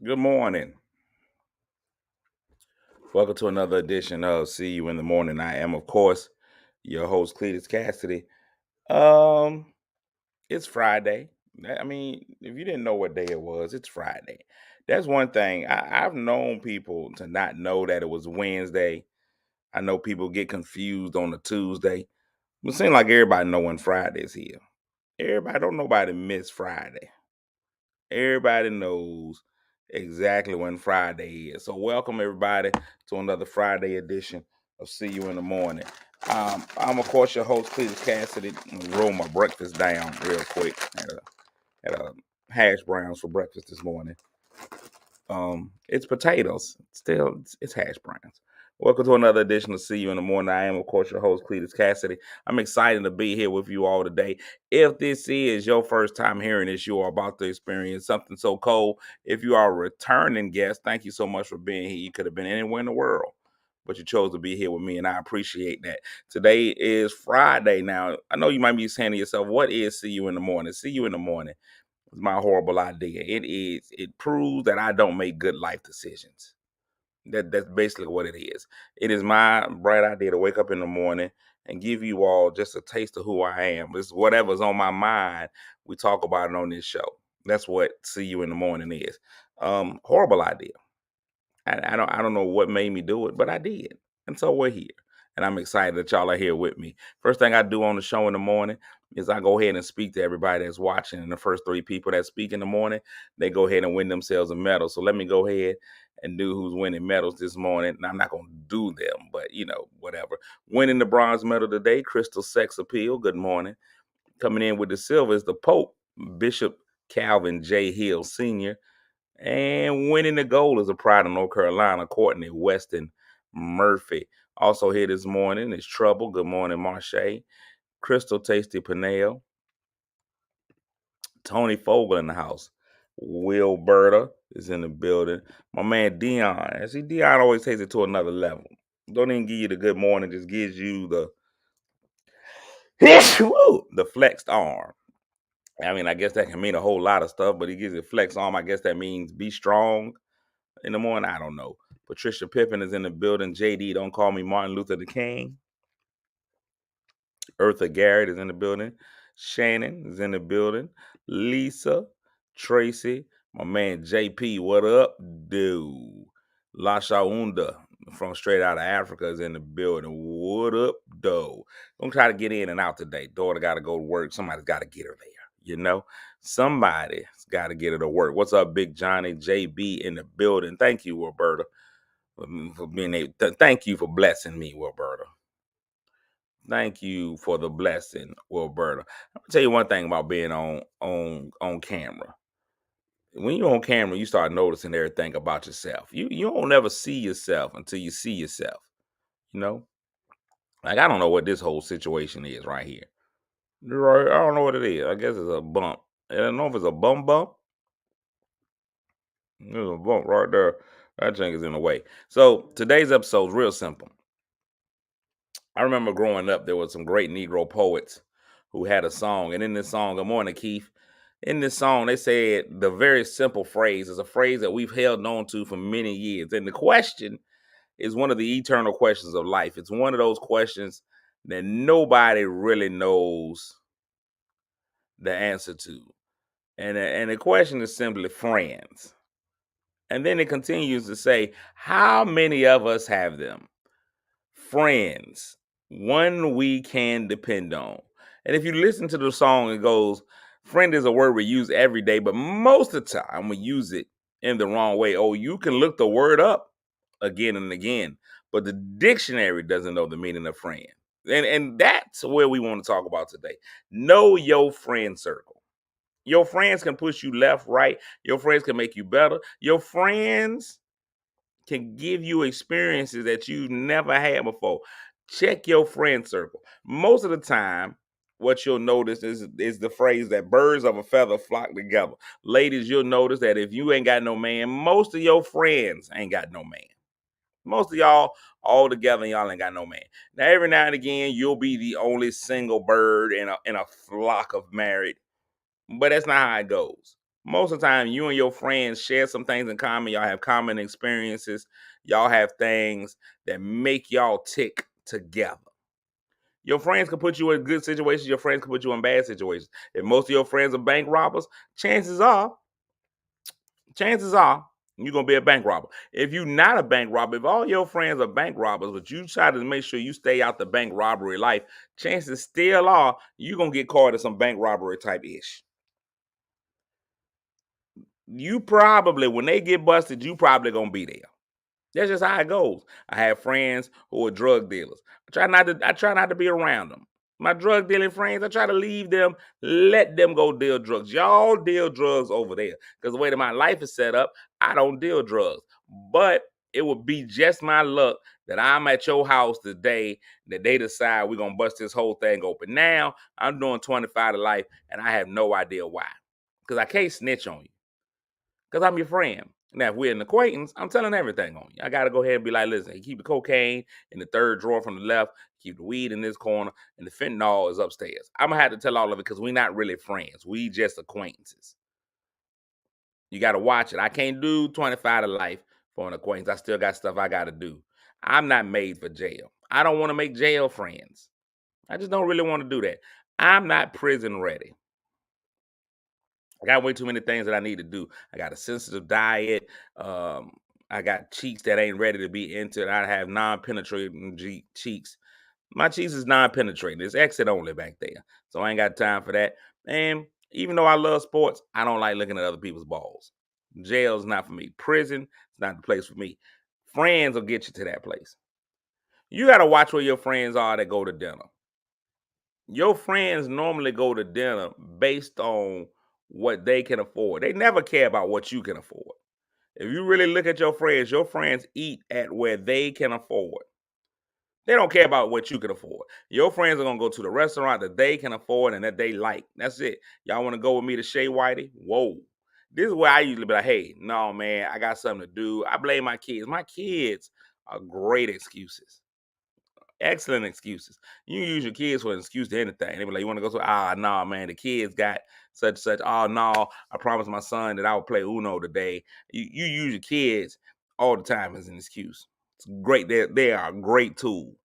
Good morning. Welcome to another edition of See You in the Morning. I am, of course, your host, Cletus Cassidy. Um, it's Friday. I mean, if you didn't know what day it was, it's Friday. That's one thing. I've known people to not know that it was Wednesday. I know people get confused on a Tuesday. It seems like everybody know when Friday is here. Everybody don't nobody miss Friday. Everybody knows exactly when Friday is. So welcome everybody to another Friday edition of See You in the Morning. I'm of course your host Cletus Cassidy. I'm gonna roll my breakfast down real quick. Had a hash browns for breakfast this morning. It's potatoes. It's hash browns. Welcome to another edition of See You in the Morning. I am, of course, your host, Cletus Cassidy. I'm excited to be here with you all today. If this is your first time hearing this, you are about to experience something so cold. If you are a returning guest, thank you so much for being here. You could have been anywhere in the world, but you chose to be here with me, and I appreciate that. Today is Friday. Now, I know you might be saying to yourself, what is See You in the Morning? See You in the Morning is my horrible idea. It proves that I don't make good life decisions. That's basically what it is. It is my bright idea to wake up in the morning and give you all just a taste of who I am. It's whatever's on my mind. We talk about it on this show. That's what See You in the Morning is. Horrible idea. I don't know what made me do it, but I did. And so we're here. And I'm excited that y'all are here with me. First thing I do on the show in the morning is I go ahead and speak to everybody that's watching. And the first three people that speak in the morning, they go ahead and win themselves a medal. So let me go ahead and do who's winning medals this morning. And I'm not going to do them, but whatever. Winning the bronze medal today, Crystal Sex Appeal. Good morning. Coming in with the silver is the Pope, Bishop Calvin J. Hill Sr. And winning the gold is a pride of North Carolina, Courtney Weston Murphy. Also here this morning is Trouble. Good morning, Marche. Crystal Tasty Panel. Tony Fogle in the house. Wilberta is in the building. My man Dion. See, Dion always takes it to another level. Don't even give you the good morning, just gives you the the flexed arm. I mean, I guess that can mean a whole lot of stuff, but he gives it flex arm. I guess that means be strong in the morning. I don't know. Patricia Pippin is in the building. JD, don't call me Martin Luther the King. Eartha Garrett is in the building. Shannon is in the building. Lisa, Tracy, my man JP, what up, dude? Lasha Unda from straight out of Africa is in the building. What up, though? Don't try to get in and out today. Daughter got to go to work. Somebody's got to get her there. Somebody's got to get her to work. What's up, Big Johnny? JB in the building. Thank you, Roberta, for being able. Thank you for blessing me, Roberta. Thank you for the blessing, Wilberta. I'm gonna tell you one thing about being on camera. When you're on camera, you start noticing everything about yourself. You don't never see yourself until you see yourself. You know, like I don't know what this whole situation is right here. Right, I don't know what it is. I guess it's a bump. I don't know if it's a bump. There's a bump right there. That thing is in the way. So today's episode is real simple. I remember growing up, there were some great Negro poets who had a song. And in this song, good morning, Keith. In this song, they said the very simple phrase is a phrase that we've held on to for many years. And the question is one of the eternal questions of life. It's one of those questions that nobody really knows the answer to. And the question is simply friends. And then it continues to say, how many of us have them? Friends, one we can depend on. And if you listen to the song, it goes, friend is a word we use every day, but most of the time we use it in the wrong way. Oh, you can look the word up again and again, but the dictionary doesn't know the meaning of friend. And that's where we want to talk about today. Know your friend circle. Your friends can push you left, right. Your friends can make you better. Your friends can give you experiences that you've never had before. Check your friend circle. Most of the time, what you'll notice is the phrase that birds of a feather flock together. Ladies, you'll notice that if you ain't got no man, most of your friends ain't got no man. Most of y'all all together, y'all ain't got no man. Now, every now and again, you'll be the only single bird in a flock of married, but that's not how it goes. Most of the time, you and your friends share some things in common. Y'all have common experiences. Y'all have things that make y'all tick together. Your friends can put you in good situations. Your friends can put you in bad situations. If most of your friends are bank robbers, chances are you're gonna be a bank robber. If you're not a bank robber, if all your friends are bank robbers, but you try to make sure you stay out the bank robbery life, chances still are you're gonna get caught in some bank robbery type ish. You probably, when they get busted, you probably gonna be there. That's just how it goes. I have friends who are drug dealers. I try not to be around them. My drug dealing friends, I try to leave them, let them go deal drugs. Y'all deal drugs over there. Because the way that my life is set up, I don't deal drugs. But it would be just my luck that I'm at your house today that they decide we're gonna bust this whole thing open. Now I'm doing 25 to life and I have no idea why. Because I can't snitch on you because I'm your friend. Now, if we're an acquaintance, I'm telling everything on you. I got to go ahead and be like, listen, keep the cocaine in the third drawer from the left, keep the weed in this corner, and the fentanyl is upstairs. I'm going to have to tell all of it because we're not really friends. We just acquaintances. You got to watch it. I can't do 25 to life for an acquaintance. I still got stuff I got to do. I'm not made for jail. I don't want to make jail friends. I just don't really want to do that. I'm not prison ready. I got way too many things that I need to do. I got a sensitive diet. I got cheeks that ain't ready to be entered. I have non-penetrating cheeks. My cheeks is non-penetrating. It's exit only back there. So I ain't got time for that. And even though I love sports, I don't like looking at other people's balls. Jail's not for me. Prison is not the place for me. Friends will get you to that place. You got to watch where your friends are that go to dinner. Your friends normally go to dinner based on what they can afford. They never care about what you can afford. If you really look at your friends eat at where they can afford. They don't care about what you can afford. Your friends are gonna go to the restaurant that they can afford and that they like. That's it. Y'all want to go with me to Shea Whitey? Whoa. This is where I usually be like, hey, no, man, I got something to do. I blame my kids. My kids are great excuses. Excellent excuses. You use your kids for an excuse to anything. They be like, you want to go to, no, man, the kids got such, such. Oh, no, I promised my son that I would play Uno today. You use your kids all the time as an excuse. It's great. They are a great tool.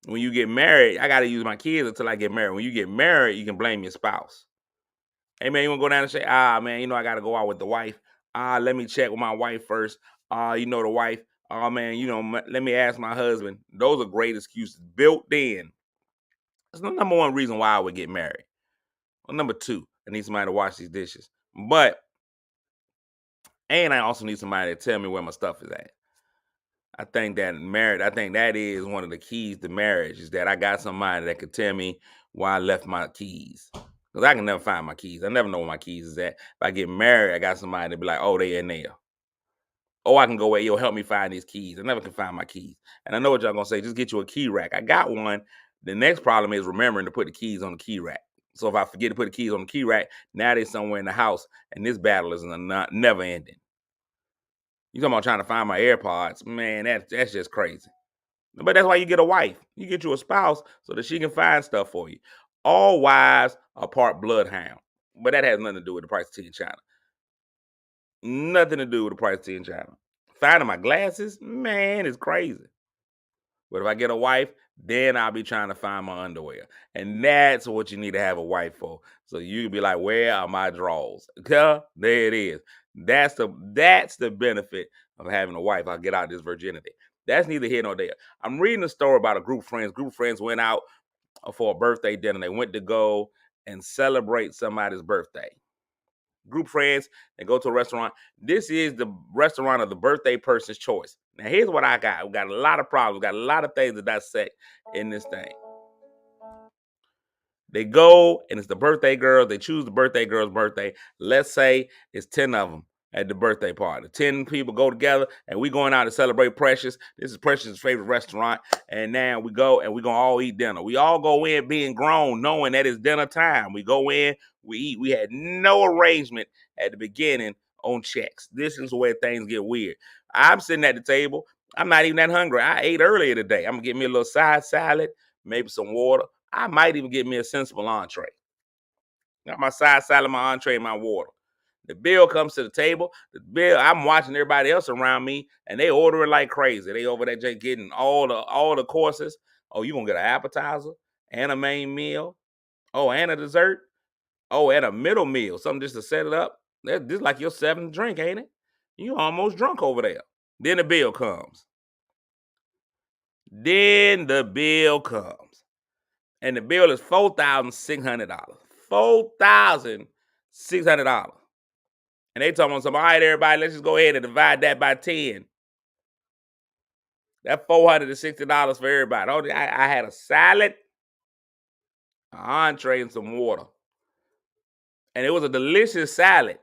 When you get married, I got to use my kids until I get married. When you get married, you can blame your spouse. Hey, man, you want to go down and say, man, I got to go out with the wife. Let me check with my wife first. The wife. Oh, man, let me ask my husband. Those are great excuses built in. That's the number one reason why I would get married. Well, number two, I need somebody to wash these dishes. And I also need somebody to tell me where my stuff is at. I think that is one of the keys to marriage is that I got somebody that could tell me why I left my keys. Because I can never find my keys. I never know where my keys is at. If I get married, I got somebody to be like, oh, they in there. Oh, I can go away. Yo, help me find these keys. I never can find my keys. And I know what y'all gonna say. Just get you a key rack. I got one. The next problem is remembering to put the keys on the key rack. So if I forget to put the keys on the key rack, now they're somewhere in the house, and this battle is never ending. You talking about trying to find my AirPods? Man, that's just crazy. But that's why you get a wife. You get you a spouse so that she can find stuff for you. All wives are part bloodhound, but that has nothing to do with the price of tea in China. Nothing to do with the price of tea in China. Finding my glasses, man, is crazy. But if I get a wife, then I'll be trying to find my underwear. And that's what you need to have a wife for. So you can be like, where are my drawers? There it is. That's the benefit of having a wife. I'll get out this virginity. That's neither here nor there. I'm reading a story about a group of friends. Group of friends went out for a birthday dinner. They went to go and celebrate somebody's birthday. Group friends and go to a restaurant. This is the restaurant of the birthday person's choice. Now, here's what I got. We got a lot of problems. We got a lot of things to dissect in this thing. They go and it's the birthday girl. They choose the birthday girl's birthday. Let's say it's 10 of them at the birthday party. 10 people go together and we going out to celebrate Precious. This is Precious' favorite restaurant. And now we go and we're going to all eat dinner. We all go in being grown, knowing that it's dinner time. We go in, we eat. We had no arrangement at the beginning on checks. This is where things get weird. I'm sitting at the table. I'm not even that hungry. I ate earlier today. I'm going to get me a little side salad, maybe some water. I might even get me a sensible entree. Got my side salad, my entree, and my water. The bill comes to the table. The bill, I'm watching everybody else around me, and they ordering like crazy. They over there just getting all the courses. Oh, you gonna get an appetizer and a main meal. Oh, and a dessert. Oh, and a middle meal. Something just to set it up. This is like your seventh drink, ain't it? You almost drunk over there. Then the bill comes. Then the bill comes. And the bill is $4,600. $4,600. And they talking about some, all right, everybody, let's just go ahead and divide that by 10. That's $460 for everybody. Oh, I had a salad, an entree, and some water. And it was a delicious salad.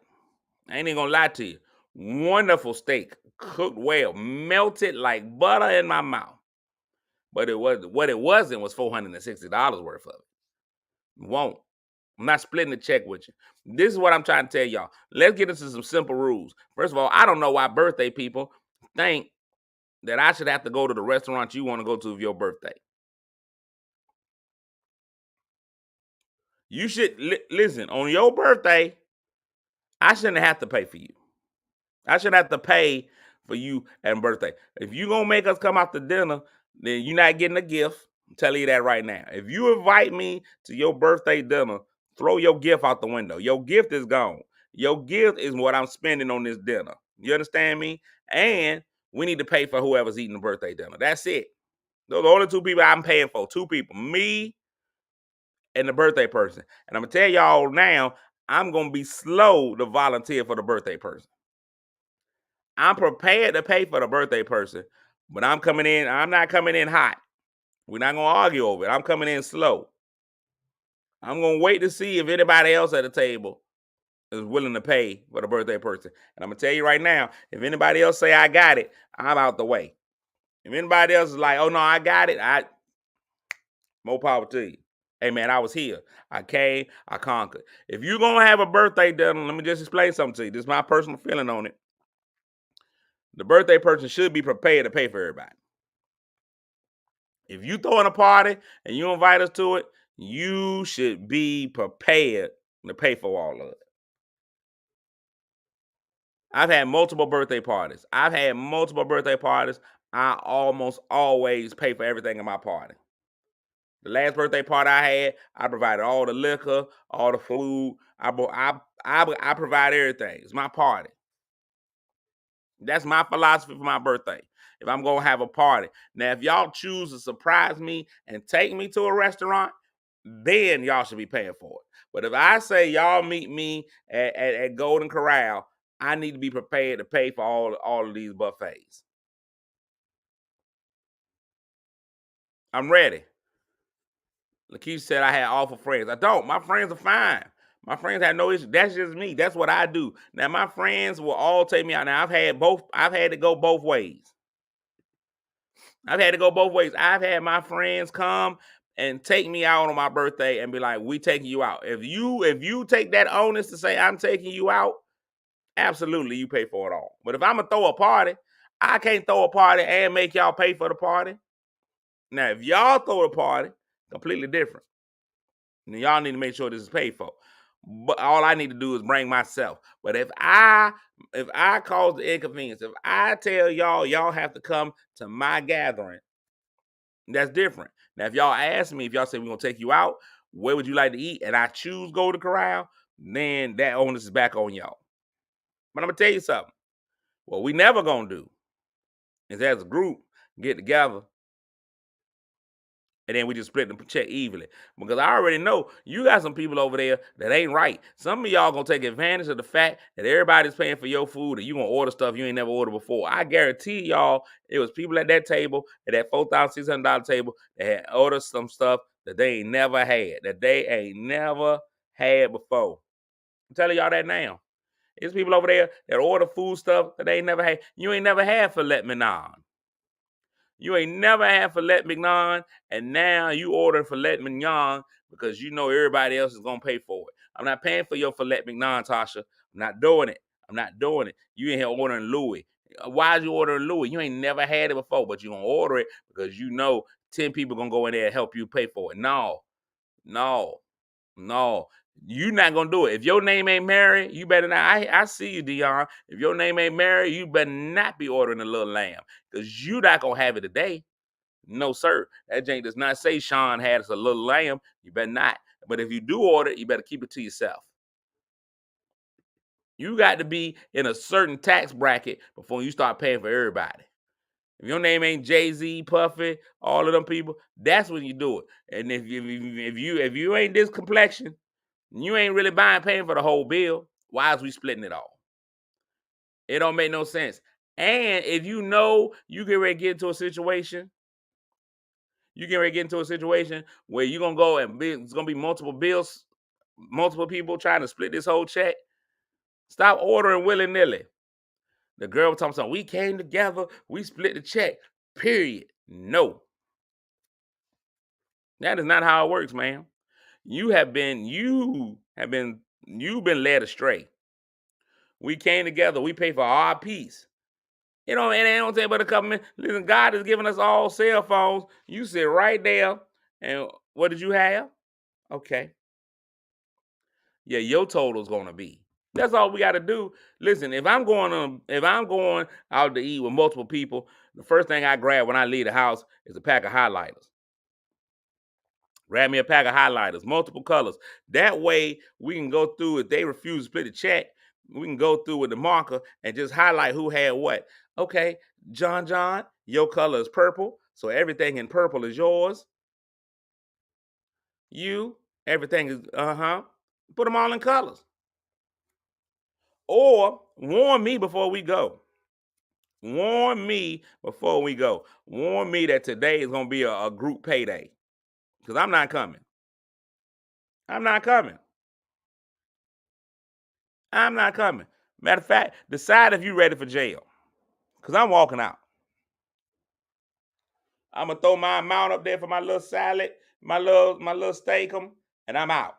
I ain't even gonna lie to you. Wonderful steak, cooked well, melted like butter in my mouth. But what it wasn't was $460 worth of it. Won't. I'm not splitting the check with you. This is what I'm trying to tell y'all. Let's get into some simple rules. First of all, I don't know why birthday people think that I should have to go to the restaurant you want to go to for your birthday. You should listen, on your birthday, I shouldn't have to pay for you. I shouldn't have to pay for you and birthday. If you gonna make us come out to dinner, then you're not getting a gift. I'm telling you that right now. If you invite me to your birthday dinner, throw your gift out the window. Your gift is gone. Your gift is what I'm spending on this dinner. You understand me? And we need to pay for whoever's eating the birthday dinner. That's it. Those are the only two people I'm paying for. Two people, me and the birthday person. And I'm gonna tell y'all now, I'm gonna be slow to volunteer for the birthday person. I'm prepared to pay for the birthday person, but I'm not coming in hot. We're not gonna argue over it. I'm coming in slow. I'm gonna wait to see if anybody else at the table is willing to pay for the birthday person. And I'm gonna tell you right now, if anybody else say I got it, I'm out the way. If anybody else is like, oh no, I got it, more power to you. Hey man, I was here. I came, I conquered. If you're gonna have a birthday dinner, let me just explain something to you. This is my personal feeling on it. The birthday person should be prepared to pay for everybody. If you throwing a party and you invite us to it, you should be prepared to pay for all of it. I've had multiple birthday parties. I almost always pay for everything in my party. The last birthday party I had, I provided all the liquor, all the food. I provide everything. It's my party. That's my philosophy for my birthday. If I'm gonna have a party. Now, if y'all choose to surprise me and take me to a restaurant, then y'all should be paying for it. But if I say y'all meet me at Golden Corral, I need to be prepared to pay for all of these buffets. I'm ready. Lakeisha said I had awful friends. I don't. My friends are fine. My friends have no issue. That's just me. That's what I do. Now, my friends will all take me out. Now, I've had to go both ways. I've had my friends come and take me out on my birthday and be like, we taking you out. If you take that onus to say I'm taking you out, absolutely you pay for it all. But if I'm gonna throw a party, I can't throw a party and make y'all pay for the party. Now, if y'all throw a party, completely different. And y'all need to make sure this is paid for. But all I need to do is bring myself. But if I cause the inconvenience, if I tell y'all have to come to my gathering, that's different. Now, if y'all ask me, if y'all say we're gonna take you out, where would you like to eat? And I choose Golden Corral, then that onus is back on y'all. But I'm gonna tell you something. What we never gonna do is as a group get together and then we just split the check evenly. Because I already know you got some people over there that ain't right. Some of y'all gonna take advantage of the fact that everybody's paying for your food and you gonna order stuff you ain't never ordered before. I guarantee y'all it was people at that table, at that $4,600 table, that had ordered some stuff that they ain't never had before. I'm telling y'all that now. There's people over there that order food stuff that they ain't never had. You ain't never had filet mignon. You ain't never had filet mignon, and now you order filet mignon because you know everybody else is gonna pay for it. I'm not paying for your filet mignon, Tasha. I'm not doing it. You in here ordering Louis. Why is you ordering Louis? You ain't never had it before, but you gonna order it because you know 10 people gonna go in there and help you pay for it. No. No, you not gonna do it. If your name ain't Mary, you better not. I see you, Dion. If your name ain't Mary, you better not be ordering a little lamb because you not gonna have it today. No, sir. That jank does not say Sean has a little lamb. You better not. But if you do order it, you better keep it to yourself. You got to be in a certain tax bracket before you start paying for everybody. If your name ain't Jay-Z, Puffy, all of them people, that's when you do it. And if you ain't this complexion, you ain't really paying for the whole bill. Why is we splitting it all? It don't make no sense. And if you know you get ready to get into a situation, where you're gonna go and it's gonna be multiple bills, multiple people trying to split this whole check. Stop ordering willy-nilly. The girl was talking about we came together, we split the check. Period. No. That is not how it works, man. You've been led astray. We came together, we pay for our piece. You know, and it don't take but a couple minutes. Listen, God has given us all cell phones. You sit right there, and what did you have? Okay. Yeah, your total's gonna be. That's all we gotta do. Listen, if I'm going out to eat with multiple people, the first thing I grab when I leave the house is a pack of highlighters. Grab me a pack of highlighters, multiple colors. That way we can go through. If they refuse to split the check, we can go through with the marker and just highlight who had what. Okay, John, your color is purple, so everything in purple is yours. You, everything is Put them all in colors. Or warn me before we go. Warn me before we go. Warn me that today is gonna be a group payday. Because I'm not coming. I'm not coming. I'm not coming. Matter of fact, decide if you're ready for jail. Because I'm walking out. I'm gonna throw my amount up there for my little salad, my little steakum, and I'm out.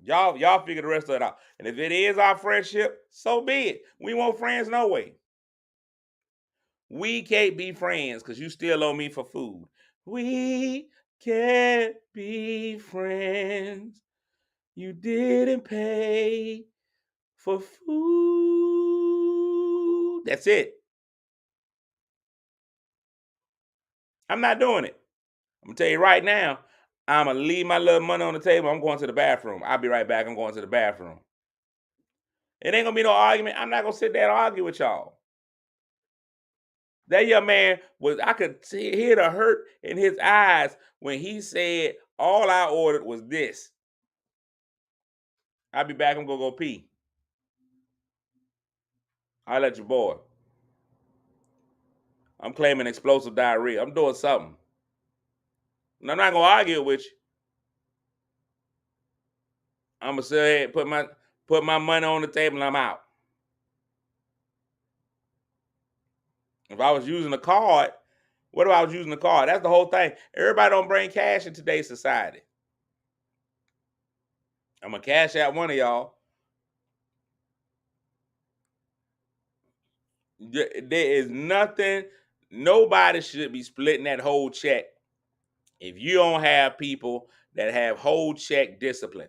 Y'all figure the rest of it out. And if it is our friendship, so be it. We want friends no way. We can't be friends because you still owe me for food. We can't be friends. You didn't pay for food. That's it. I'm not doing it. I'm gonna tell you right now, I'm gonna leave my little money on the table. I'm going to the bathroom. I'll be right back. I'm going to the bathroom. It ain't gonna be no argument. I'm not gonna sit there and argue with y'all. That young man I could hear the hurt in his eyes when he said, all I ordered was this. I'll be back. I'm gonna go pee. I'll let you boy. I'm claiming explosive diarrhea. I'm doing something. And I'm not gonna argue with you. I'm gonna say, put my money on the table and I'm out. If I was using a card, what if I was using a card? That's the whole thing. Everybody don't bring cash in today's society. I'm gonna cash out one of y'all. There is nothing. Nobody should be splitting that whole check if you don't have people that have whole check discipline.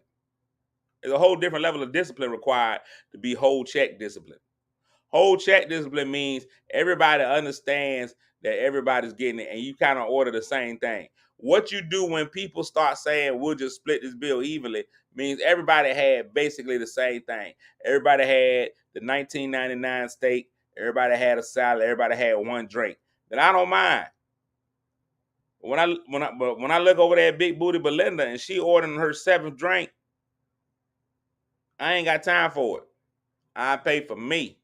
There's a whole different level of discipline required to be whole check discipline. Whole check discipline means everybody understands that everybody's getting it and you kind of order the same thing. What you do when people start saying we'll just split this bill evenly means everybody had basically the same thing. Everybody had the $19.99 steak, everybody had a salad, everybody had one drink. Then I don't mind. When I look over there at Big Booty Belinda and she ordering her 7th drink, I ain't got time for it. I pay for me.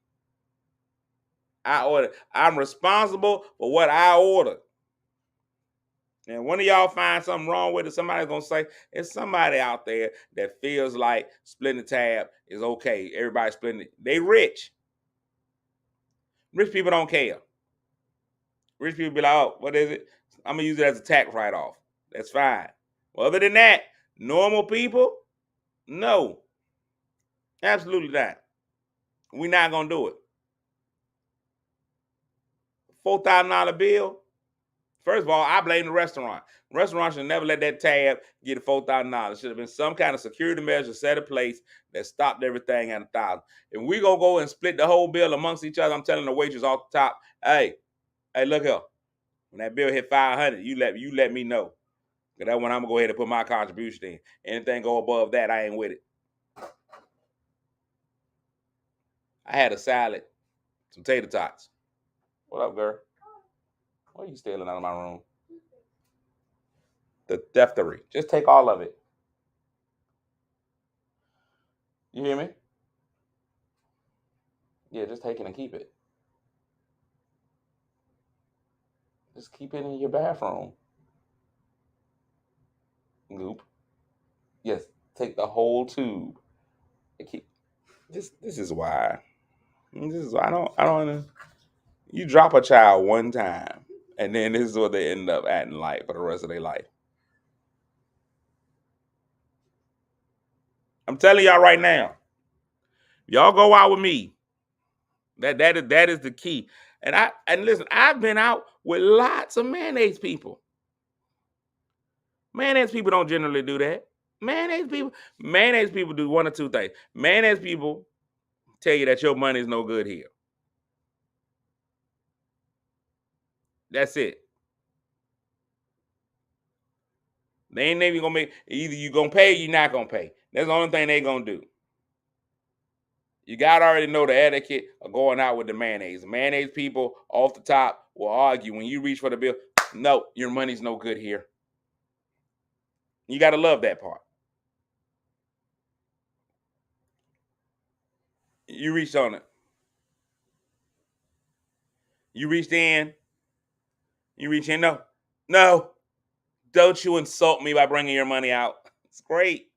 I order. I'm responsible for what I order. And one of y'all find something wrong with it, somebody's gonna say it's somebody out there that feels like splitting the tab is okay. Everybody's splitting it. They rich. Rich people don't care. Rich people be like, oh, what is it? I'm gonna use it as a tax write-off. That's fine. Well, other than that, normal people, no. Absolutely not. We're not gonna do it. $4,000 bill, First of all, I blame the restaurant. Restaurant should never let that tab get $4,000. Should have been some kind of security measure set in place that stopped everything at $1,000. If we gonna go and split the whole bill amongst each other, I'm telling the waitress off the top, hey, look here. When that bill hit 500, you let me know. Cause that's when I'm gonna go ahead and put my contribution in. Anything go above that, I ain't with it. I had a salad, some tater tots. What up, girl? Why are you stealing out of my room? The theftery. Just take all of it. You hear me? Yeah, just take it and keep it. Just keep it in your bathroom. Goop. Yes, take the whole tube. Keep. This is why. This is why I don't. You drop a child one time, and then this is what they end up acting like for the rest of their life. I'm telling y'all right now. Y'all go out with me. That is the key. And listen, I've been out with lots of mayonnaise people. Mayonnaise people don't generally do that. Mayonnaise people do one or two things. Mayonnaise people tell you that your money is no good here. That's it. They ain't even gonna make either you gonna pay or you not gonna pay. That's the only thing they gonna do. You gotta already know the etiquette of going out with the mayonnaise. The mayonnaise people off the top will argue when you reach for the bill. No, your money's no good here. You gotta love that part. You reached on it. You reached in. You reach in. No. Don't you insult me by bringing your money out. It's great.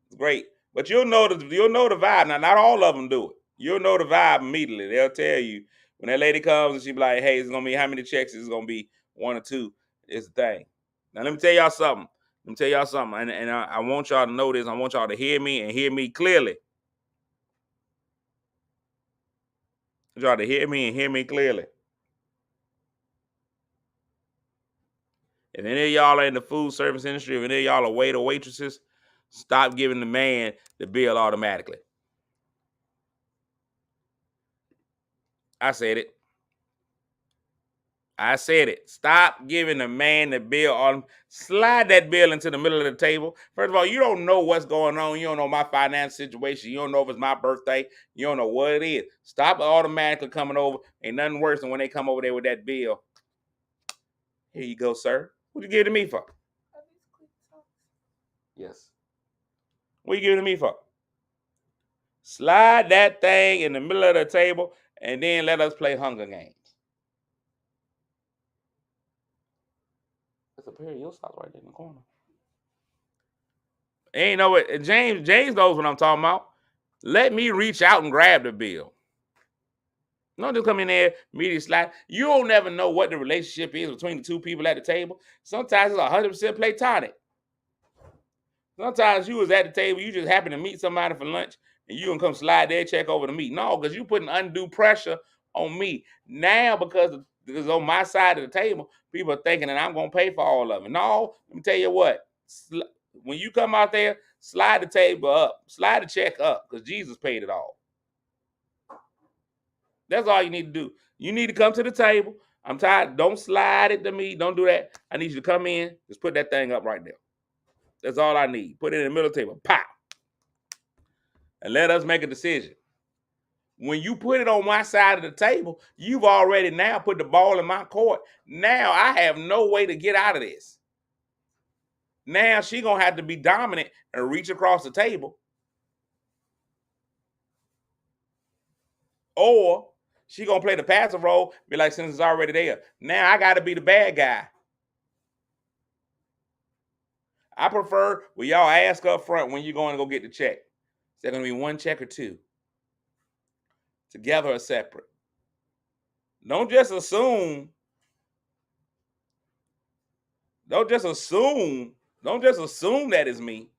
It's great. But you'll know the vibe. Now, not all of them do it. You'll know the vibe immediately. They'll tell you when that lady comes and she be like, "Hey, it's gonna be how many checks? It's gonna be one or two." It's the thing. Now, let me tell y'all something. And I want y'all to know this. I want y'all to hear me and hear me clearly. I want y'all to hear me and hear me clearly. If any of y'all are in the food service industry, if any of y'all are waiter waitresses, stop giving the man the bill automatically. I said it. Stop giving the man the bill on. Slide that bill into the middle of the table. First of all, you don't know what's going on. You don't know my financial situation. You don't know if it's my birthday. You don't know what it is. Stop automatically coming over. Ain't nothing worse than when they come over there with that bill. Here you go, sir. What you giving to me for? Yes. What you giving to me for? Slide that thing in the middle of the table and then let us play Hunger Games. There's a pair of your socks right there in the corner. Ain't know it. James knows what I'm talking about. Let me reach out and grab the bill. Don't just come in there, immediately slide. You don't never know what the relationship is between the two people at the table. Sometimes it's 100% platonic. Sometimes you was at the table, you just happen to meet somebody for lunch, and you gonna come slide their check over to me. No, because you putting undue pressure on me. Now, because on my side of the table, people are thinking that I'm gonna pay for all of it. No, let me tell you what. When you come out there, slide the table up, slide the check up, because Jesus paid it all. That's all you need to do. You need to come to the table. I'm tired. Don't slide it to me. Don't do that. I need you to come in. Just put that thing up right there. That's all I need. Put it in the middle of the table. Pop. And let us make a decision. When you put it on my side of the table, you've already now put the ball in my court. Now I have no way to get out of this. Now she gonna have to be dominant and reach across the table. Or she gonna play the passive role, be like, since it's already there. Now I gotta be the bad guy. I prefer when y'all ask up front when you're going to go get the check. Is there gonna be one check or two? Together or separate? Don't just assume. Don't just assume that it's me.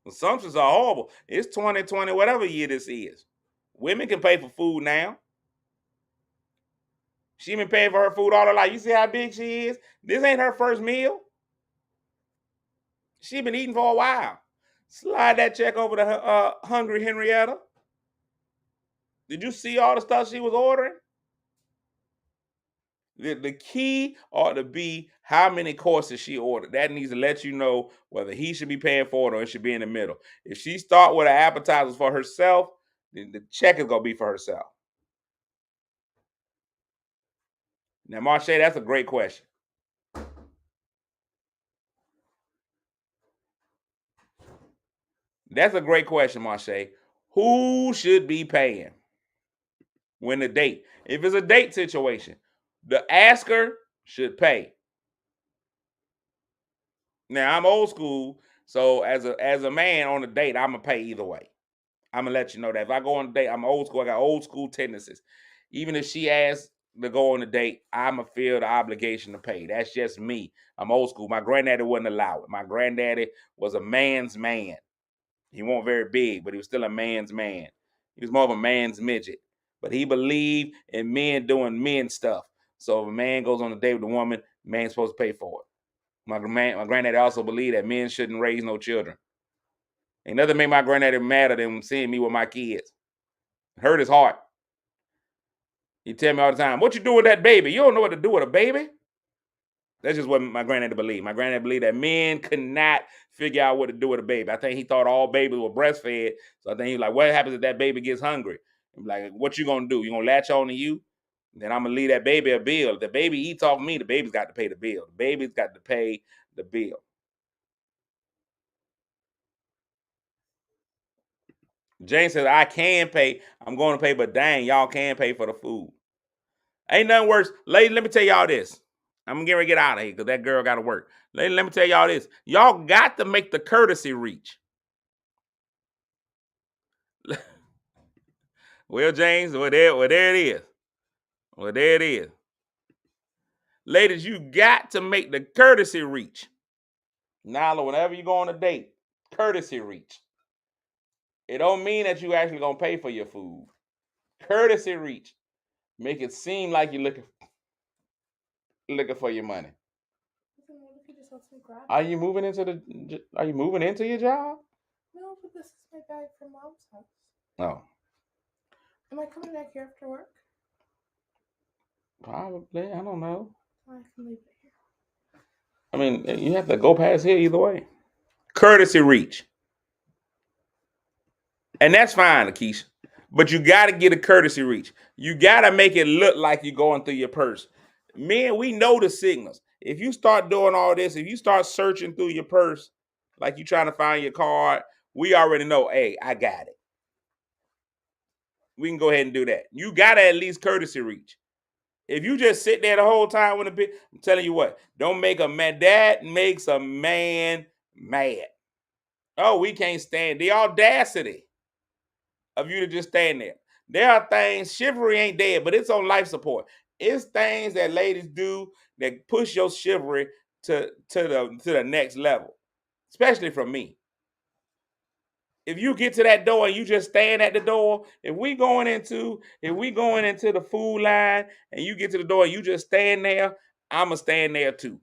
Assumptions are horrible. It's 2020, whatever year this is. Women can pay for food now. She been paying for her food all her life. You see how big she is? This ain't her first meal. She been eating for a while. Slide that check over to Hungry Henrietta. Did you see all the stuff she was ordering? The key ought to be how many courses she ordered. That needs to let you know whether he should be paying for it or it should be in the middle. If she start with an appetizer for herself, then the check is gonna be for herself. Now, Marche, that's a great question. That's a great question, Marche. Who should be paying when the date? If it's a date situation, the asker should pay. Now I'm old school, so as a man on a date, I'm gonna pay either way. I'm gonna let you know that if I go on a date, I'm old school. I got old school tendencies. Even if she asks to go on a date, I'm gonna feel the obligation to pay. That's just me. I'm old school. My granddaddy wouldn't allow it. My granddaddy was a man's man. He wasn't very big, but he was still a man's man. He was more of a man's midget. But he believed in men doing men stuff. So if a man goes on a date with a woman, the man's supposed to pay for it. My granddaddy also believed that men shouldn't raise no children. Ain't nothing made my granddaddy madder than seeing me with my kids. It hurt his heart. He tell me all the time, "What you do with that baby? You don't know what to do with a baby." That's just what my granddaddy believed. My granddaddy believed that men could not figure out what to do with a baby. I think he thought all babies were breastfed. So I think he was like, what happens if that baby gets hungry? I'm like, what you gonna do? You gonna latch on to you? Then I'm gonna leave that baby a bill. If the baby eats off me, the baby's got to pay the bill. The baby's got to pay the bill. James says, I can pay. I'm going to pay, but dang, y'all can pay for the food. Ain't nothing worse. Ladies, let me tell y'all this. I'm getting ready to get out of here because that girl got to work. Ladies, let me tell y'all this. Y'all got to make the courtesy reach. Well, James, there it is. Well, there it is. Ladies, you got to make the courtesy reach. Now, whenever you go on a date, courtesy reach. It don't mean that you actually gonna pay for your food. Courtesy reach. Make it seem like you're looking for your money. Are you moving into your job? No, but this is my bag from Mom's house. Oh. Am I coming back here after work? Probably. I don't know. I can leave it here. I mean, you have to go past here either way. Courtesy reach. And that's fine, Akeisha. But you got to get a courtesy reach. You got to make it look like you're going through your purse. Men, we know the signals. If you start doing all this, if you start searching through your purse, like you're trying to find your card, we already know, hey, I got it. We can go ahead and do that. You got to at least courtesy reach. If you just sit there the whole time with a bit, I'm telling you what, don't make a man. That makes a man mad. Oh, we can't stand the audacity of you to just stand there. There are things, chivalry ain't dead, but it's on life support. It's things that ladies do that push your chivalry to the next level, especially from me. If you get to that door and you just stand at the door, if we going into the food line and you get to the door and you just stand there, I'ma stand there too.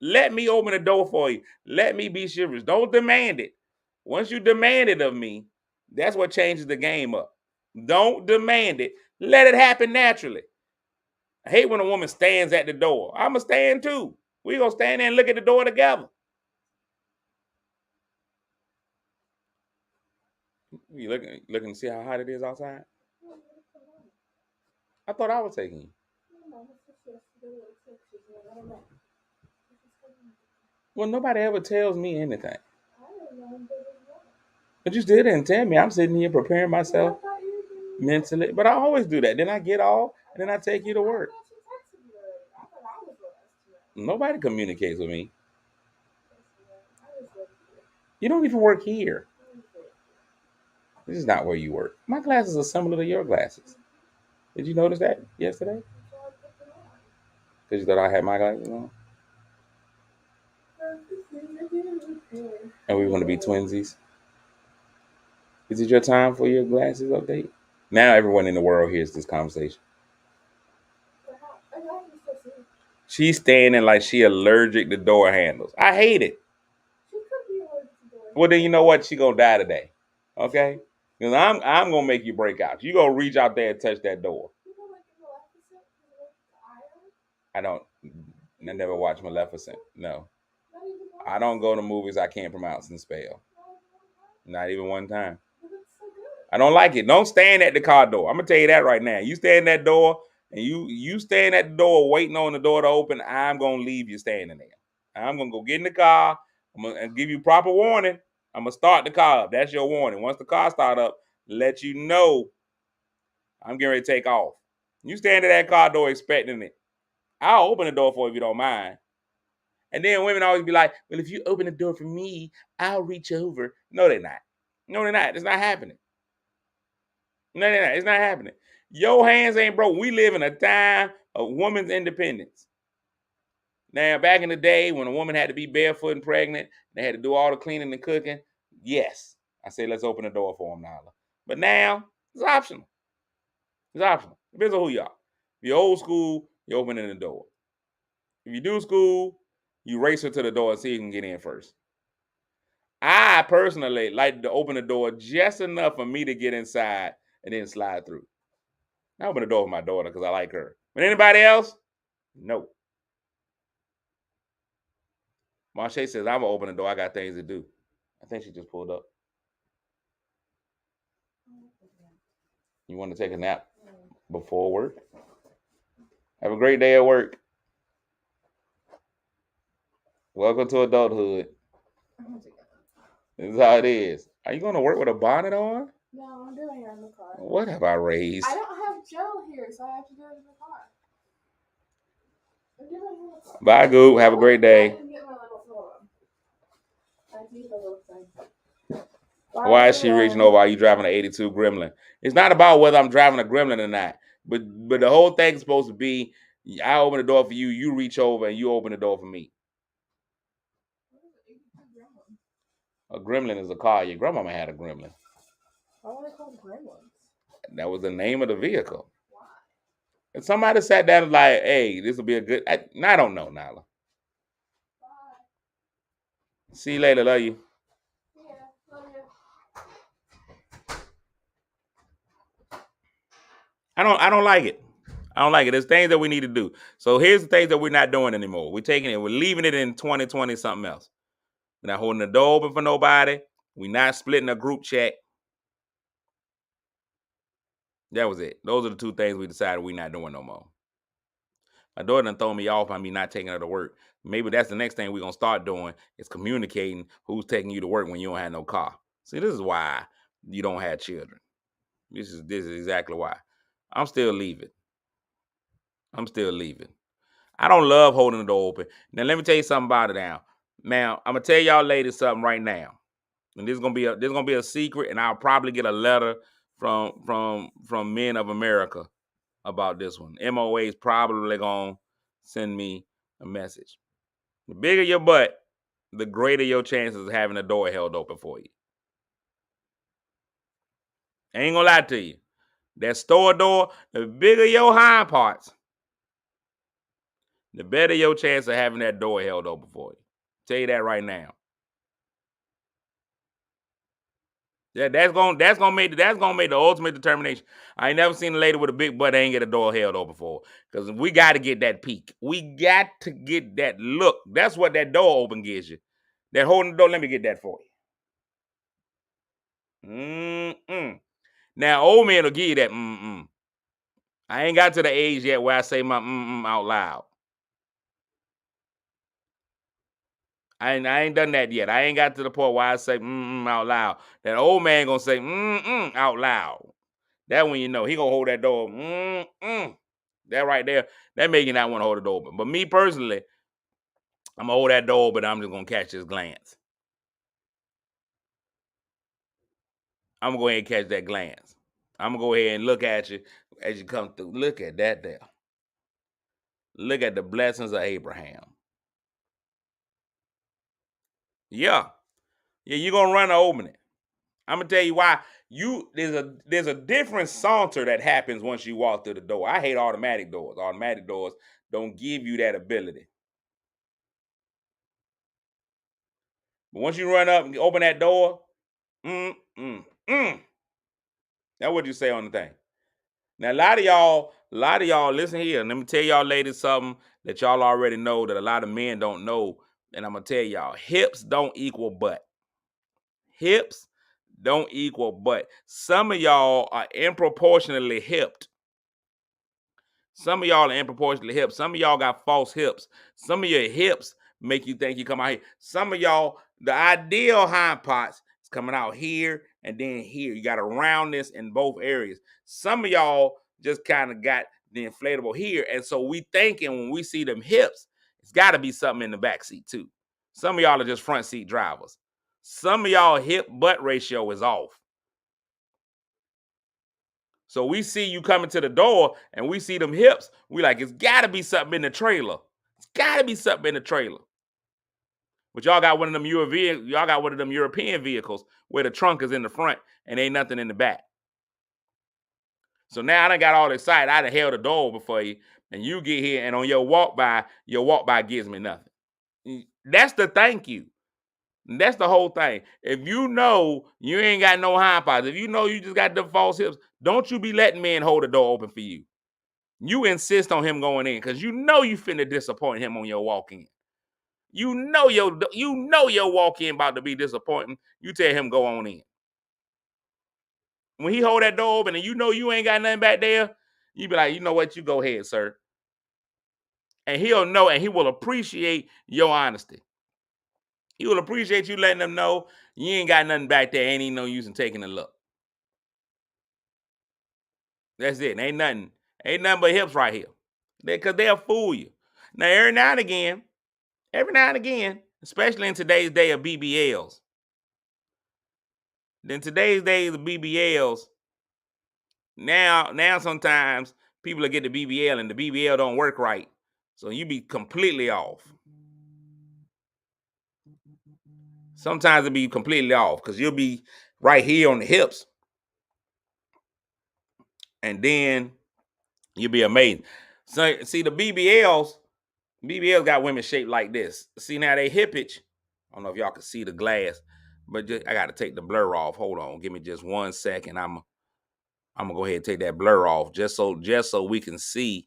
Let me open the door for you. Let me be chivalrous. Don't demand it. Once you demand it of me, that's what changes the game up. Don't demand it. Let it happen naturally. I hate when a woman stands at the door. I'ma stand too. We gonna stand there and look at the door together. You looking to see how hot it is outside? I thought I was taking you. Well, nobody ever tells me anything. But you still didn't tell me. I'm sitting here preparing myself mentally. But I always do that. Then I get off and then I take you to work. Nobody communicates with me. You don't even work here. This is not where you work. My glasses are similar to your glasses. Did you notice that yesterday? Because you thought I had my glasses on? And we want to be twinsies? Is it your time for your glasses update? Now everyone in the world hears this conversation. She's standing like she allergic to door handles. I hate it. She could be allergic to door Well, then handles. you know what? She gonna die today. Okay? Because I'm gonna make you break out. You gonna reach out there and touch that door. You know, like in Maleficent, she's allergic to iron. I don't. I never watched Maleficent. No. Not even once. I don't go to movies I can't pronounce and spell. Not even one time. Not even one time. But it's so good. I don't like it. Don't stand at the car door. I'm gonna tell you that right now. You stand at that door and you stand at the door waiting on the door to open, I'm gonna leave you standing there. I'm gonna go get in the car. I'm gonna give you proper warning. I'm gonna start the car up. That's your warning. Once the car start up, let you know I'm getting ready to take off. You stand at that car door expecting it. I'll open the door for you if you don't mind. And then women always be like, well, if you open the door for me, I'll reach over. No, they're not. No, they're not. It's not happening. No, it's not happening. Your hands ain't broke. We live in a time of women's independence. Now, back in the day when a woman had to be barefoot and pregnant, they had to do all the cleaning and cooking. Yes, I say let's open the door for them, Nala. But now it's optional. It's optional. Depends on who you are. If you're old school, you're opening the door. If you do school, you race her to the door and see who can get in first. I personally like to open the door just enough for me to get inside and then slide through. I open the door for my daughter because I like her. But anybody else? No. Marche says, I'm going to open the door. I got things to do. I think she just pulled up. You want to take a nap before work? Have a great day at work. Welcome to adulthood. This is how it is. Are you going to work with a bonnet on? No, I'm doing it in the car. What have I raised? I don't have Joe here, so I have to do it in the car. I'm doing it in the car. Bye, Goop. Have a great day. I didn't get my little phone. I need the little thing. Why is she reaching over? Are you driving an 82 Gremlin? It's not about whether I'm driving a Gremlin or not. But the whole thing's supposed to be, I open the door for you, you reach over, and you open the door for me. A Gremlin is a car. Your grandmama had a Gremlin. Why were they called gremlins? That was the name of the vehicle. Why? And somebody sat down and like, hey, this will be a good. I don't know, Nala. Bye. See you later. Love you. Yeah, love you. I don't like it. I don't like it. There's things that we need to do. So here's the things that we're not doing anymore. We're taking it. We're leaving it in 2020 something else. We're not holding the door open for nobody. We're not splitting a group chat. That was it. Those are the two things we decided we're not doing no more. My daughter done throw me off on me not taking her to work. Maybe that's the next thing we're going to start doing is communicating who's taking you to work when you don't have no car. See, this is why you don't have children. This is exactly why. I'm still leaving. I don't love holding the door open. Now, let me tell you something about it now. Now, I'm going to tell y'all ladies something right now. And this is gonna be a secret, and I'll probably get a letter from Men of America about this one. MOA is probably gonna send me a message. The bigger your butt, the greater your chances of having the door held open for you. I ain't gonna lie to you. That store door, the bigger your hind parts, the better your chance of having that door held open for you. Tell you that right now. Yeah, that's gonna make the ultimate determination. I ain't never seen a lady with a big butt that ain't get a door held open for. Because we got to get that peek. We got to get that look. That's what that door open gives you. That holding the door, let me get that for you. Now, old men will give you that I ain't got to the age yet where I say my out loud. I ain't done that yet. I ain't got to the point where I say out loud. That old man gonna say out loud. That when you know he gonna hold that door. That right there, that make you not want to hold it open. But me personally, I'm gonna hold that door, but I'm just gonna catch his glance. I'm gonna go ahead and catch that glance. I'm gonna go ahead and look at you as you come through. Look at that there. Look at the blessings of Abraham. Yeah, you're gonna run to open it. I'm gonna tell you why. There's a different saunter that happens once you walk through the door. I hate automatic doors. Automatic doors don't give you that ability. But once you run up and open that door, mm, mm, mm. That's what you say on the thing. Now, a lot of y'all, listen here. Let me tell y'all ladies something that y'all already know that a lot of men don't know. And I'm going to tell y'all, hips don't equal butt. Hips don't equal butt. Some of y'all are improportionately hipped. Some of y'all are improportionately hips. Some of y'all got false hips. Some of your hips make you think you come out here. Some of y'all, the ideal hind parts is coming out here and then here. You got a roundness in both areas. Some of y'all just kind of got the inflatable here. And so we thinking when we see them hips, it's got to be something in the back seat too. Some of y'all are just front seat drivers. Some of y'all hip butt ratio is off. So we see you coming to the door and we see them hips. We like, it's got to be something in the trailer. It's got to be something in the trailer. But y'all got one of them European vehicles where the trunk is in the front and ain't nothing in the back. So now I done got all excited. I done held the door open for you, and you get here, and on your walk by gives me nothing. That's the thank you. That's the whole thing. If you know you ain't got no hind parts, if you know you just got the false hips, don't you be letting men hold the door open for you. You insist on him going in because you know you finna disappoint him on your walk-in. You know your walk-in about to be disappointing. You tell him go on in. When he hold that door open and you know you ain't got nothing back there, you be like, you know what? You go ahead, sir. And he'll know and he will appreciate your honesty. He will appreciate you letting him know you ain't got nothing back there. Ain't even no use in taking a look. That's it. Ain't nothing but hips right here. Because they'll fool you. Now, every now and again, especially in today's day of BBLs, in today's days of BBLs, now sometimes people will get the BBL and the BBL don't work right. So you be completely off. Sometimes it'll be completely off because you'll be right here on the hips. And then you'll be amazing. So see the BBLs got women shaped like this. See now they hippage. I don't know if y'all can see the glass, but I got to take the blur off. Hold on, give me just 1 second. I'm gonna go ahead and take that blur off just so we can see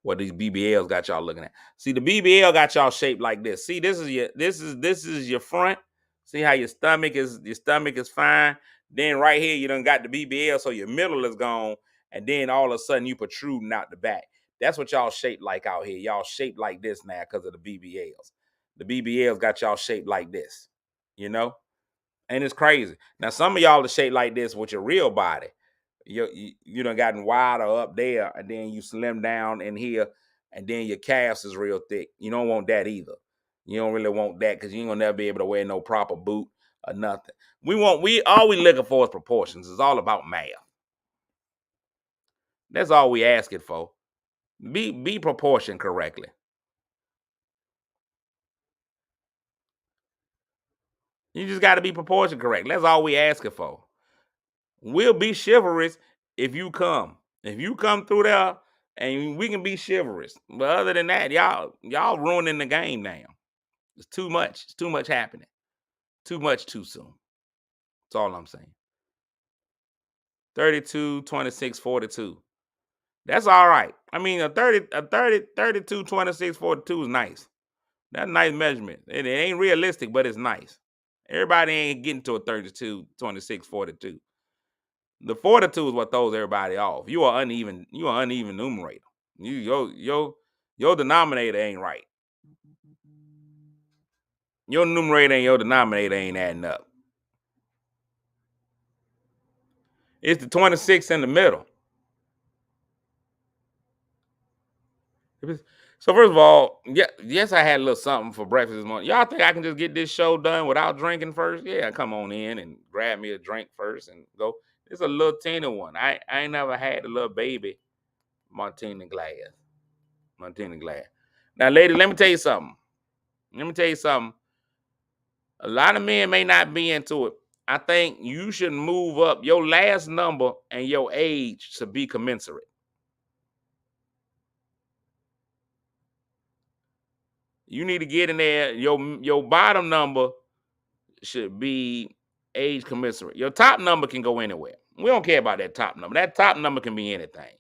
what these BBLs got y'all looking at. See the BBL got y'all shaped like this. See this is your front. See how your stomach is fine. Then right here you done got the BBL, so your middle is gone, and then all of a sudden you protruding out the back. That's what y'all shaped like out here. Y'all shaped like this now because of the BBLs. The BBLs got y'all shaped like this, you know? And it's crazy. Now, some of y'all are shaped like this with your real body. You done gotten wider up there, and then you slim down in here, and then your calves is real thick. You don't want that either. You don't really want that because you ain't gonna never be able to wear no proper boot or nothing. All we looking for is proportions. It's all about math. That's all we asking for. Be proportioned correctly. You just got to be proportioned correct. That's all we asking for. We'll be chivalrous if you come. If you come through there, and we can be chivalrous. But other than that, y'all ruining the game now. It's too much. It's too much happening. Too much too soon. That's all I'm saying. 32, 26, 42. That's all right. I mean, a 32, 26, 42 is nice. That's a nice measurement. It ain't realistic, but it's nice. Everybody ain't getting to a 32, 26, 42. The 42 is what throws everybody off. You are uneven numerator. Your denominator ain't right. Your numerator and your denominator ain't adding up. It's the 26 in the middle. So first of all, yes, I had a little something for breakfast this morning. Y'all think I can just get this show done without drinking first? Yeah, come on in and grab me a drink first and go. It's a little teeny one. I ain't never had a little baby martini glass. Now, ladies, let me tell you something. A lot of men may not be into it. I think you should move up. Your last number and your age should be commensurate. You need to get in there. Your bottom number should be age commensurate. Your top number can go anywhere. We don't care about that top number. That top number can be anything.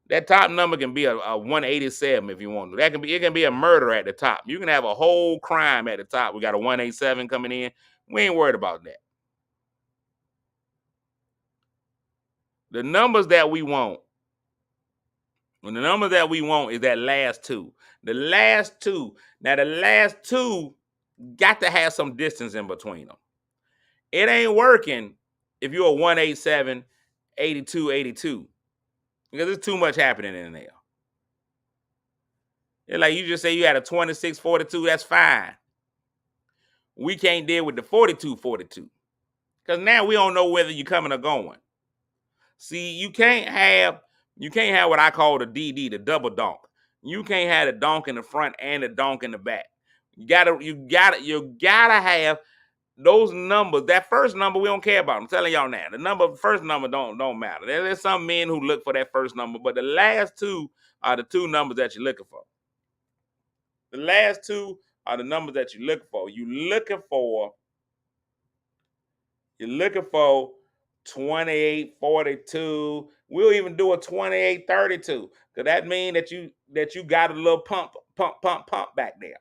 That top number can be a 187 if you want to. It can be a murder at the top. You can have a whole crime at the top. We got a 187 coming in. We ain't worried about that. The numbers that we want, is that last two. The last two got to have some distance in between them. It ain't working if you're a 187, 82, 82. Because there's too much happening in there. It's like you just say you had a 26, 42, that's fine. We can't deal with the 42, 42. Because now we don't know whether you're coming or going. See, you can't have what I call the DD, the double donk. You can't have the donk in the front and the donk in the back. You gotta have those numbers. That first number we don't care about. I'm telling y'all now. The first number don't matter. There's some men who look for that first number, but the last two are the two numbers that you're looking for. The last two are the numbers that you're looking for. You're looking for 28, 42. We'll even do a 28, 32. Because that means that you got a little pump back there.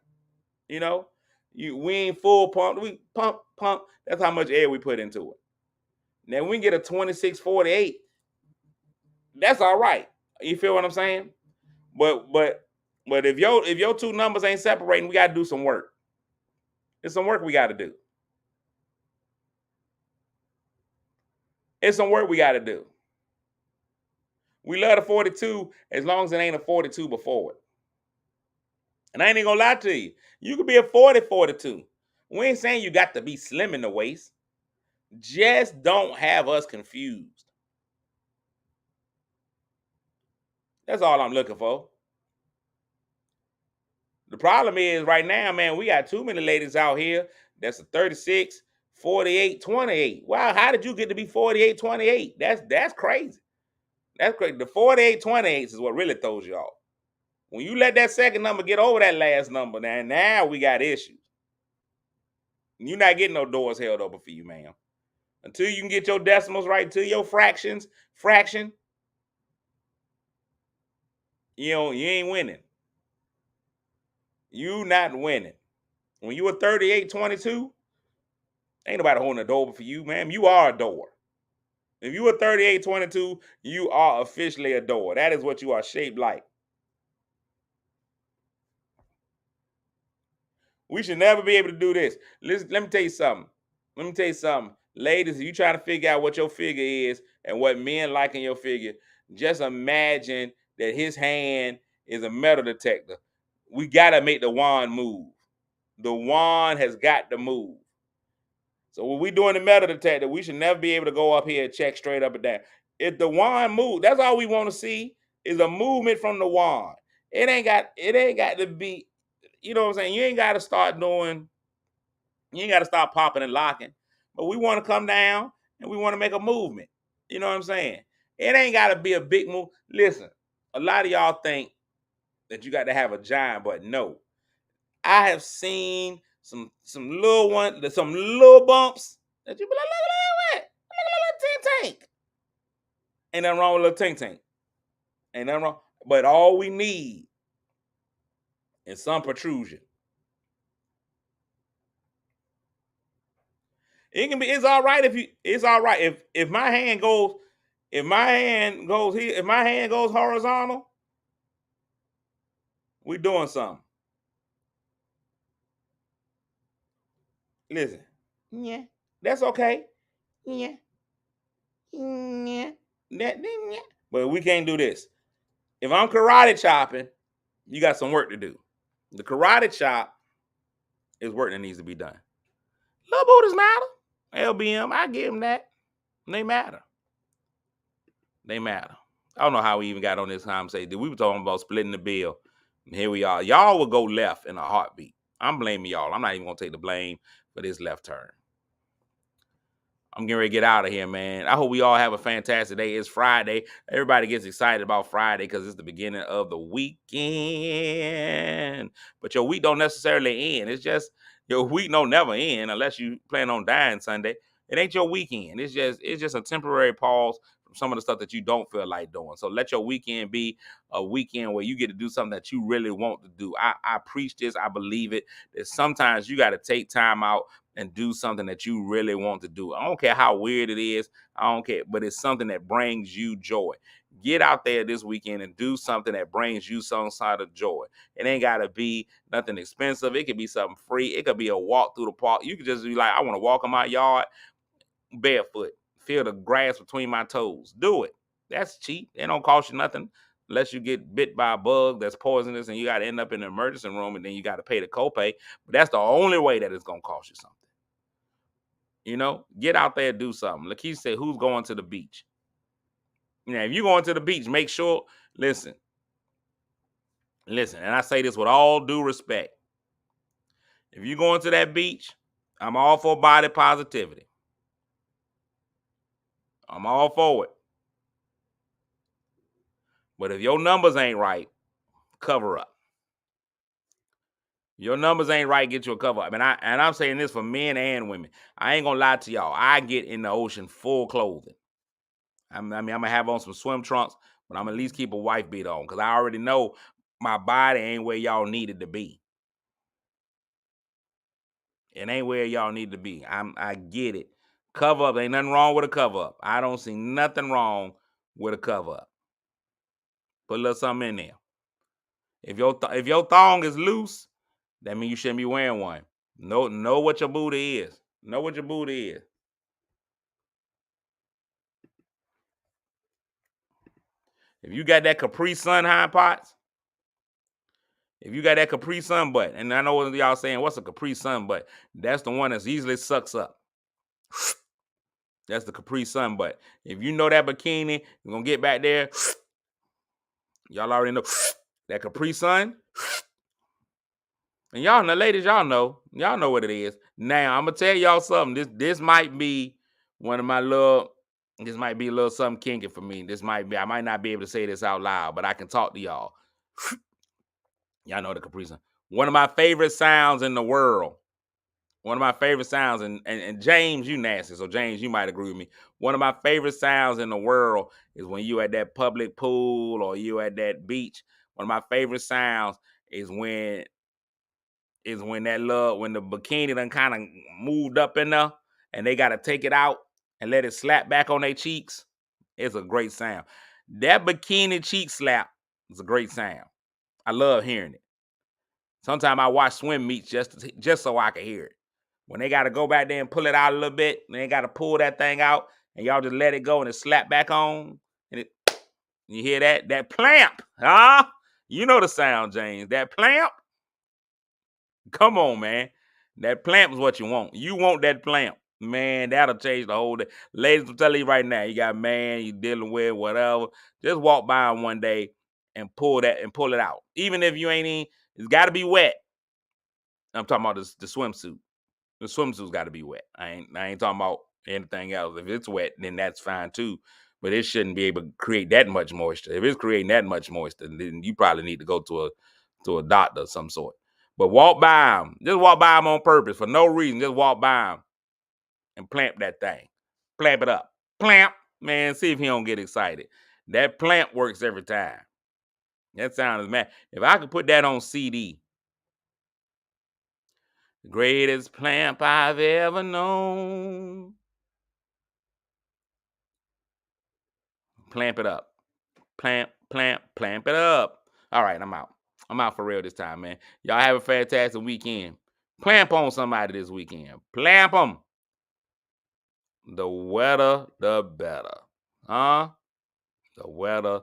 You know? We ain't full pump. We pump. That's how much air we put into it. Now we can get a 26, 48. That's all right. You feel what I'm saying? But if your two numbers ain't separating, we got to do some work. It's some work we got to do. It's some work we got to do. We love the 42 as long as it ain't a 42 before it. And I ain't even gonna lie to you. You could be a 40, 42. We ain't saying you got to be slim in the waist. Just don't have us confused. That's all I'm looking for. The problem is right now, man, we got too many ladies out here that's a 36, 48, 28. Wow, how did you get to be 48, 28? That's crazy. That's crazy. The 48, 28 is what really throws you off. When you let that second number get over that last number, now we got issues. You're not getting no doors held open for you, ma'am. Until you can get your decimals right, until your fraction, you ain't winning. You not winning. When you a 38, 22, ain't nobody holding a door open for you, ma'am. You are a door. If you a 38, 22, you are officially a door. That is what you are shaped like. We should never be able to do this. Listen, let me tell you something. Ladies, if you trying to figure out what your figure is and what men like in your figure, just imagine that his hand is a metal detector. We got to make the wand move. The wand has got to move. So when we doing the metal detector, we should never be able to go up here and check straight up and down. If the wand moves, that's all we want to see is a movement from the wand. It ain't got to be, you know what I'm saying? You ain't got to start popping and locking. But we want to come down and we want to make a movement. You know what I'm saying? It ain't got to be a big move. Listen, a lot of y'all think that you got to have a giant, but no. I have seen some little bumps that you be like, look at little tink. Ain't nothing wrong with little tink. Ain't nothing wrong. But all we need is some protrusion. It's all right if my hand goes here, if my hand goes horizontal, we doing something. Listen, yeah, that's okay. Yeah. But we can't do this. If I'm karate chopping, you got some work to do. The karate chop is work that needs to be done. Little booties matter. LBM, I give them that. They matter. I don't know how we even got on this conversation. We were talking about splitting the bill. And here we are. Y'all will go left in a heartbeat. I'm blaming y'all. I'm not even going to take the blame for this left turn. I'm getting ready to get out of here, man. I hope we all have a fantastic day. It's Friday. Everybody gets excited about Friday because it's the beginning of the weekend. But your week don't necessarily end. It's just your week don't never end unless you plan on dying Sunday. It ain't your weekend. It's just a temporary pause from some of the stuff that you don't feel like doing. So let your weekend be a weekend where you get to do something that you really want to do. I preach this. I believe it. That sometimes you got to take time out and do something that you really want to do. I don't care how weird it is. I don't care, but it's something that brings you joy. Get out there this weekend and do something that brings you some side of joy. It ain't got to be nothing expensive. It could be something free. It could be a walk through the park. You could just be like, I want to walk in my yard barefoot, feel the grass between my toes. Do it. That's cheap. It don't cost you nothing unless you get bit by a bug that's poisonous and you got to end up in the emergency room and then you got to pay the copay. But that's the only way that it's going to cost you something. You know, get out there and do something. Lakeisha said, who's going to the beach? Now, if you're going to the beach, make sure, listen, and I say this with all due respect. If you're going to that beach, I'm all for body positivity. I'm all for it. But if your numbers ain't right, cover up. Your numbers ain't right, get you a cover up. And I'm saying this for men and women. I ain't gonna lie to y'all. I get in the ocean full clothing. I'm gonna have on some swim trunks, but I'm at least keep a wife beat on because I already know my body ain't where y'all need it to be. It ain't where y'all need to be. I get it. Cover up. Ain't nothing wrong with a cover up. I don't see nothing wrong with a cover up. Put a little something in there. If your thong is loose, that means you shouldn't be wearing one. Know what your booty is. Know what your booty is. If you got that Capri Sun hind parts, if you got that Capri Sun butt, and I know what y'all saying, what's a Capri Sun butt? That's the one that easily sucks up. That's the Capri Sun butt. If you know that bikini, you're going to get back there. Y'all already know that Capri Sun. And y'all know, ladies, y'all know what it is. Now, I'm going to tell y'all something. This might be one of my this might be a little something kinky for me. I might not be able to say this out loud, but I can talk to y'all. Y'all know the Capri Sun. One of my favorite sounds in the world. One of my favorite sounds, and James, you nasty, so James, you might agree with me. One of my favorite sounds in the world is when you at that public pool or you at that beach. One of my favorite sounds is when the bikini done kind of moved up in there and they got to take it out and let it slap back on their cheeks. It's a great sound. That bikini cheek slap is a great sound. I love hearing it. Sometimes I watch swim meets just so I can hear it. When they got to go back there and pull it out a little bit, and they got to pull that thing out, and y'all just let it go and it slap back on, and you hear that plamp, huh? You know the sound, James. That plamp. Come on, man. That plamp is what you want. You want that plamp. Man, that'll change the whole day. Ladies, I'm telling you right now, you got a man you dealing with, whatever. Just walk by him one day and pull it out. Even if you ain't in, it's got to be wet. I'm talking about the swimsuit. The swimsuit's got to be wet. I ain't talking about anything else. If it's wet, then that's fine too. But it shouldn't be able to create that much moisture. If it's creating that much moisture, then you probably need to go to a doctor of some sort. But walk by him. Just walk by him on purpose for no reason. Just walk by him and plamp that thing. Plamp it up. Plamp. Man, see if he don't get excited. That plamp works every time. That sound is mad. If I could put that on CD, the greatest plamp I've ever known. Plamp it up. Plamp it up. All right, I'm out. I'm out for real this time, man. Y'all have a fantastic weekend. Plamp on somebody this weekend. Plamp them. The wetter, the better. Huh? The wetter,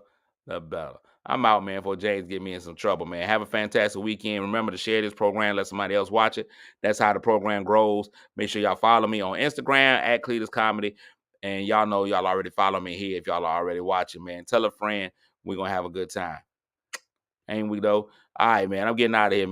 the better. I'm out, man, before James get me in some trouble, man. Have a fantastic weekend. Remember to share this program. Let somebody else watch it. That's how the program grows. Make sure y'all follow me on Instagram at Cletus Comedy. And y'all know y'all already follow me here if y'all are already watching, man. Tell a friend. We're going to have a good time. Ain't we, though? All right, man. I'm getting out of here, man.